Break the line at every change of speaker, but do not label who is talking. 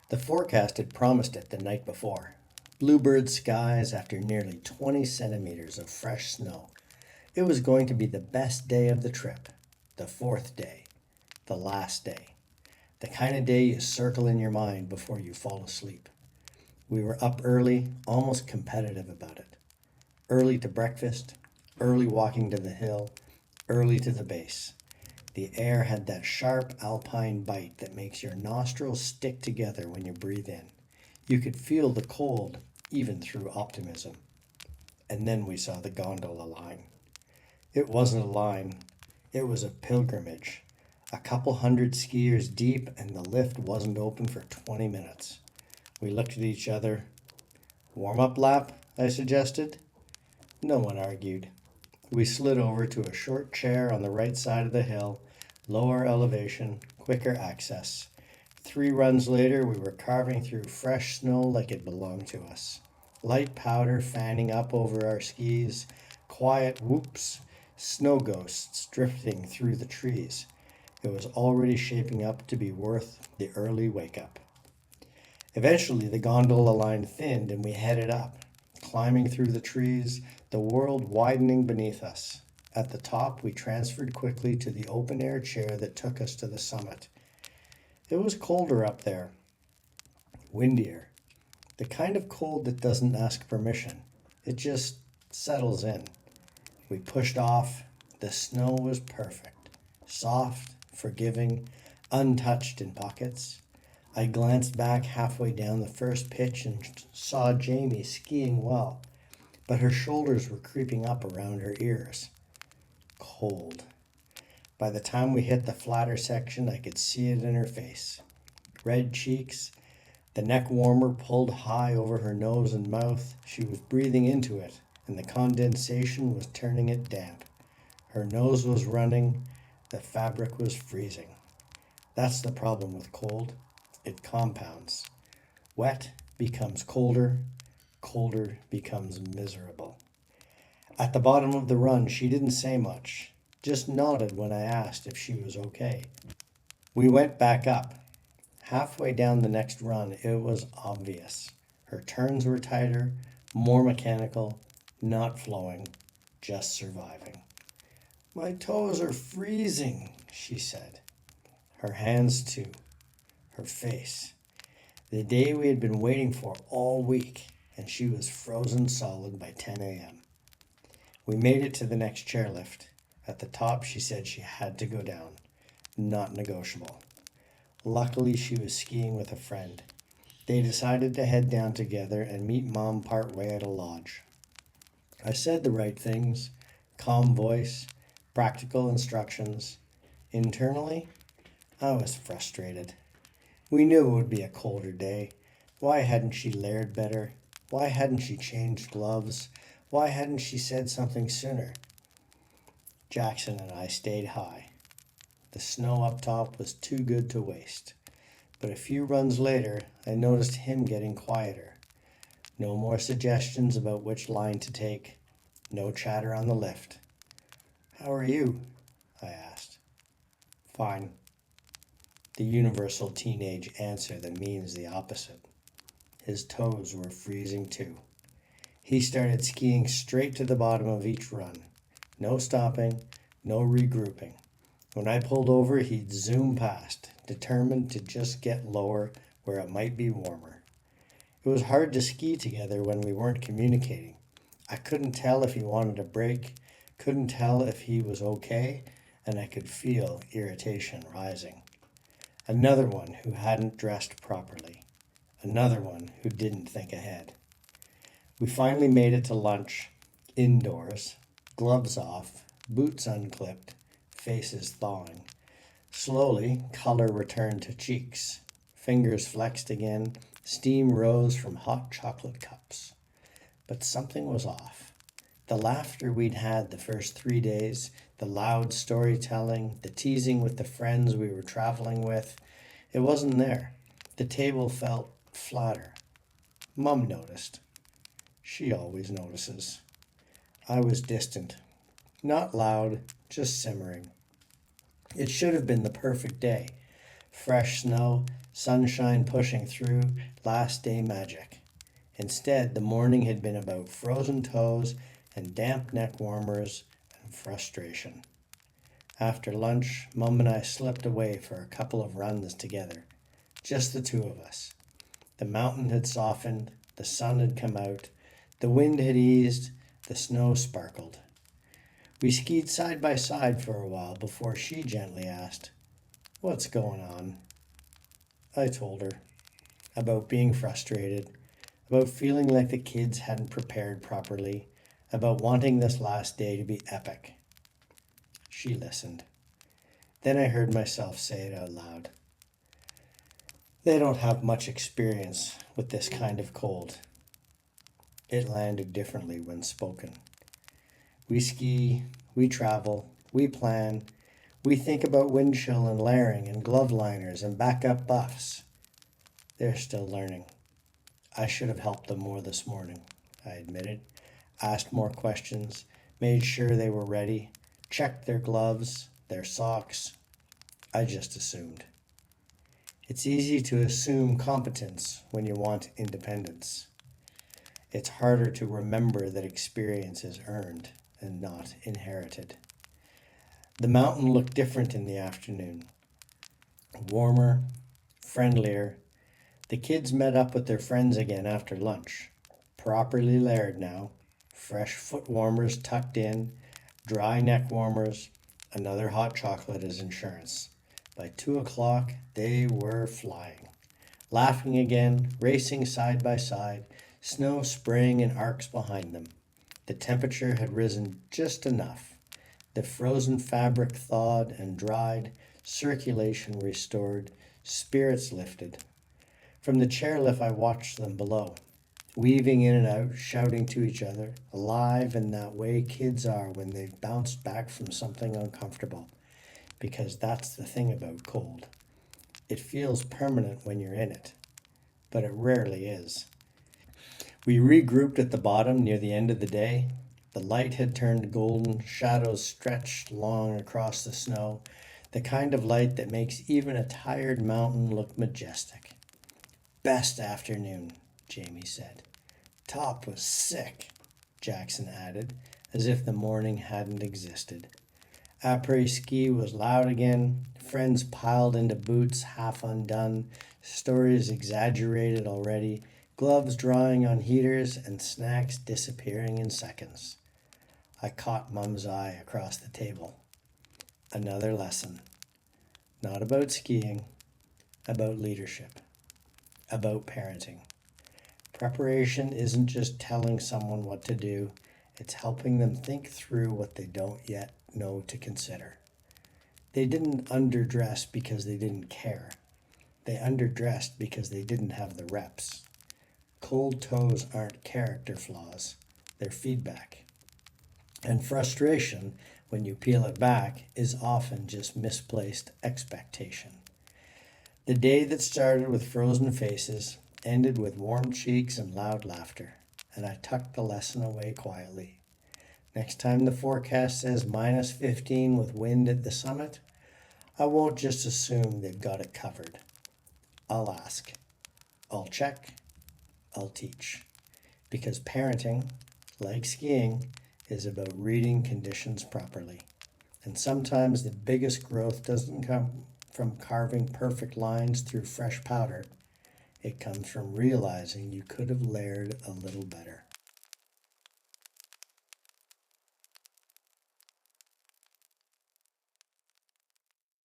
The forecast had promised it the night before. Bluebird skies after nearly 20 centimeters of fresh snow. It was going to be the best day of the trip. The fourth day. The last day. The kind of day you circle in your mind before you fall asleep. We were up early, almost competitive about it. Early to breakfast, early walking to the hill, early to the base. The air had that sharp alpine bite that makes your nostrils stick together when you breathe in. You could feel the cold even through optimism. And then we saw the gondola line. It wasn't a line, it was a pilgrimage. A couple hundred skiers deep, and the lift wasn't open for 20 minutes. We looked at each other. Warm up lap, I suggested. No one argued. We slid over to a short chair on the right side of the hill, lower elevation, quicker access. 3 runs later, we were carving through fresh snow like it belonged to us. Light powder fanning up over our skis, quiet whoops, snow ghosts drifting through the trees. It was already shaping up to be worth the early wake-up. Eventually, the gondola line thinned and we headed up, climbing through the trees, the world widening beneath us. At the top, we transferred quickly to the open-air chair that took us to the summit. It was colder up there, windier, the kind of cold that doesn't ask permission. It just settles in. We pushed off. The snow was perfect, soft, forgiving, untouched in pockets. I glanced back halfway down the first pitch and saw Jamie skiing well, but her shoulders were creeping up around her ears. Cold. By the time we hit the flatter section, I could see it in her face. Red cheeks, the neck warmer pulled high over her nose and mouth. She was breathing into it, and the condensation was turning it damp. Her nose was running, the fabric was freezing. That's the problem with cold. It compounds. Wet becomes colder, colder becomes miserable. At the bottom of the run, she didn't say much, just nodded when I asked if she was okay. We went back up. Halfway down the next run, it was obvious. Her turns were tighter, more mechanical, not flowing, just surviving. My toes are freezing, she said. Her hands too. Her face. The day we had been waiting for all week, and she was frozen solid by 10 a.m. We made it to the next chairlift. At the top, she said she had to go down. Not negotiable. Luckily, she was skiing with a friend. They decided to head down together and meet Mom partway at a lodge. I said the right things, calm voice, practical instructions. Internally, I was frustrated. We knew it would be a colder day. Why hadn't she layered better? Why hadn't she changed gloves? Why hadn't she said something sooner? Jackson and I stayed high. The snow up top was too good to waste. But a few runs later, I noticed him getting quieter. No more suggestions about which line to take. No chatter on the lift. How are you? I asked. Fine. The universal teenage answer that means the opposite. His toes were freezing too. He started skiing straight to the bottom of each run. No stopping, no regrouping. When I pulled over, he'd zoom past, determined to just get lower where it might be warmer. It was hard to ski together when we weren't communicating. I couldn't tell if he wanted a break, couldn't tell if he was okay, and I could feel irritation rising. Another one who hadn't dressed properly. Another one who didn't think ahead. We finally made it to lunch, indoors, gloves off, boots unclipped, faces thawing. Slowly, color returned to cheeks. Fingers flexed again, steam rose from hot chocolate cups. But something was off. The laughter we'd had the first 3 days, the loud storytelling, the teasing with the friends we were traveling with, it wasn't there. The table felt flatter. Mum noticed. She always notices. I was distant. Not loud, just simmering. It should have been the perfect day. Fresh snow, sunshine pushing through, last day magic. Instead, the morning had been about frozen toes and damp neck warmers and frustration. After lunch, Mum and I slipped away for a couple of runs together, just the two of us. The mountain had softened, the sun had come out, the wind had eased, the snow sparkled. We skied side by side for a while before she gently asked, "What's going on?" I told her about being frustrated, about feeling like the kids hadn't prepared properly, about wanting this last day to be epic. She listened. Then I heard myself say it out loud. They don't have much experience with this kind of cold. It landed differently when spoken. We ski, we travel, we plan, we think about wind chill and layering and glove liners and backup buffs. They're still learning. I should have helped them more this morning, I admitted. Asked more questions, made sure they were ready, checked their gloves, their socks. I just assumed. It's easy to assume competence when you want independence. It's harder to remember that experience is earned and not inherited. The mountain looked different in the afternoon. Warmer, friendlier. The kids met up with their friends again after lunch. Properly layered now. Fresh foot warmers tucked in, dry neck warmers, another hot chocolate as insurance. By 2 o'clock, they were flying. Laughing again, racing side by side, snow spraying in arcs behind them. The temperature had risen just enough. The frozen fabric thawed and dried, circulation restored, spirits lifted. From the chairlift I watched them below, weaving in and out, shouting to each other, alive in that way kids are when they've bounced back from something uncomfortable. Because that's the thing about cold. It feels permanent when you're in it, but it rarely is. We regrouped at the bottom near the end of the day. The light had turned golden, shadows stretched long across the snow, the kind of light that makes even a tired mountain look majestic. Best afternoon, Jamie said. Top was sick, Jackson added, as if the morning hadn't existed. Après-ski was loud again. Friends piled into boots, half undone. Stories exaggerated already. Gloves drying on heaters and snacks disappearing in seconds. I caught Mum's eye across the table. Another lesson. Not about skiing, about leadership, about parenting. Preparation isn't just telling someone what to do. It's helping them think through what they don't yet know to consider. They didn't underdress because they didn't care. They underdressed because they didn't have the reps. Cold toes aren't character flaws, they're feedback. And frustration, when you peel it back, is often just misplaced expectation. The day that started with frozen faces ended with warm cheeks and loud laughter, and I tucked the lesson away quietly. Next time the forecast says minus 15 with wind at the summit, I won't just assume they've got it covered. I'll ask. I'll check. I'll teach. Because parenting, like skiing, is about reading conditions properly. And sometimes the biggest growth doesn't come from carving perfect lines through fresh powder. It comes from realizing you could have layered a little better.